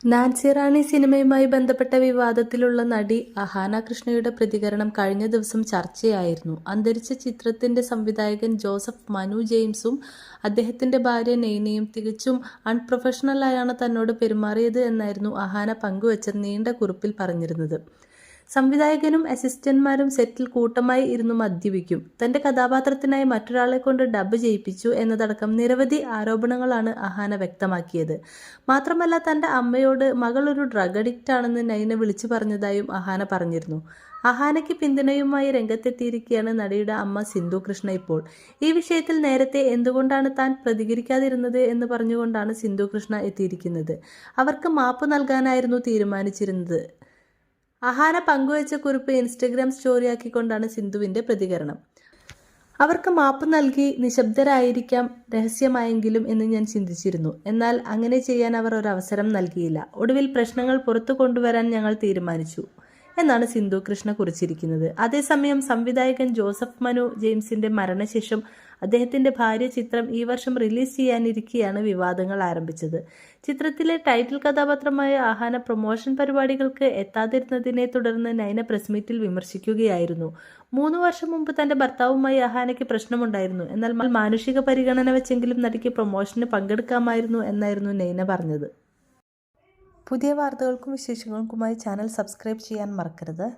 Nancy റാണി സിനിമയുമായി ബന്ധപ്പെട്ട വിവാദത്തിലുള്ള നടി അഹാന കൃഷ്ണയുടെ പ്രതികരണം കഴിഞ്ഞ ദിവസം ചർച്ചയായിരുന്നു. അന്തരിച്ച ചിത്രത്തിന്റെ സംവിധായകൻ ജോസഫ് മനു ജെയിംസും അദ്ദേഹത്തിന്റെ ഭാര്യ നൈനയും തികച്ചും അൺപ്രൊഫഷണലായാണ് തന്നോട് പെരുമാറിയത് എന്നായിരുന്നു അഹാന പങ്കുവച്ച നീണ്ട കുറിപ്പിൽ പറഞ്ഞിരുന്നത്. സംവിധായകനും അസിസ്റ്റന്റുമാരും സെറ്റിൽ കൂട്ടമായി ഇരുന്നു മദ്യപിക്കും, തന്റെ കഥാപാത്രത്തിനായി മറ്റൊരാളെ കൊണ്ട് ഡബ് ചെയ്യിപ്പിച്ചു എന്നതടക്കം നിരവധി ആരോപണങ്ങളാണ് അഹാന വ്യക്തമാക്കിയത്. മാത്രമല്ല, തന്റെ അമ്മയോട് മകൾ ഒരു ഡ്രഗ് അഡിക്റ്റ് ആണെന്ന് നൈന വിളിച്ചു പറഞ്ഞതായും അഹാന പറഞ്ഞിരുന്നു. അഹാനയ്ക്ക് പിന്തുണയുമായി രംഗത്തെത്തിയിരിക്കുകയാണ് നടിയുടെ അമ്മ സിന്ധു കൃഷ്ണ ഇപ്പോൾ. ഈ വിഷയത്തിൽ നേരത്തെ എന്തുകൊണ്ടാണ് താൻ പ്രതികരിക്കാതിരുന്നത് എന്ന് പറഞ്ഞുകൊണ്ടാണ് സിന്ധു കൃഷ്ണ എത്തിയിരിക്കുന്നത്. അവർക്ക് മാപ്പ് നൽകാനായിരുന്നു തീരുമാനിച്ചിരുന്നത്. അഹാന പങ്കുവച്ച കുറിപ്പ് ഇൻസ്റ്റഗ്രാം സ്റ്റോറിയാക്കിക്കൊണ്ടാണ് സിന്ധുവിന്റെ പ്രതികരണം. അവർക്ക് മാപ്പ് നൽകി നിശബ്ദരായിരിക്കാം രഹസ്യമായെങ്കിലും എന്ന് ഞാൻ ചിന്തിച്ചിരുന്നു. എന്നാൽ അങ്ങനെ ചെയ്യാൻ അവർ ഒരവസരം നൽകിയില്ല. ഒടുവിൽ പ്രശ്നങ്ങൾ പുറത്തു കൊണ്ടുവരാൻ ഞങ്ങൾ തീരുമാനിച്ചു എന്നാണ് സിന്ധു കൃഷ്ണ കുറിച്ചിരിക്കുന്നത്. അതേസമയം സംവിധായകൻ ജോസഫ് മനു ജെയിംസിന്റെ മരണശേഷം അദ്ദേഹത്തിന്റെ ഭാര്യ ചിത്രം ഈ വർഷം റിലീസ് ചെയ്യാനിരിക്കെയാണ് വിവാദങ്ങൾ ആരംഭിച്ചത്. ചിത്രത്തിലെ ടൈറ്റിൽ കഥാപാത്രമായ അഹാന പ്രൊമോഷൻ പരിപാടികൾക്ക് എത്താതിരുന്നതിനെ തുടർന്ന് നൈന പ്രസ് മീറ്റിൽ വിമർശിക്കുകയായിരുന്നു. 3 വർഷം മുമ്പ് തന്റെ ഭർത്താവുമായി അഹാനയ്ക്ക് പ്രശ്നമുണ്ടായിരുന്നു. എന്നാൽ മാനുഷിക പരിഗണന വെച്ചെങ്കിലും നടിക്ക് പ്രൊമോഷന് പങ്കെടുക്കാമായിരുന്നു എന്നായിരുന്നു നൈന പറഞ്ഞത്. പുതിയ വാർത്തകൾക്കും വിശേഷങ്ങൾക്കുമായി ചാനൽ സബ്സ്ക്രൈബ് ചെയ്യാൻ മറക്കരുത്.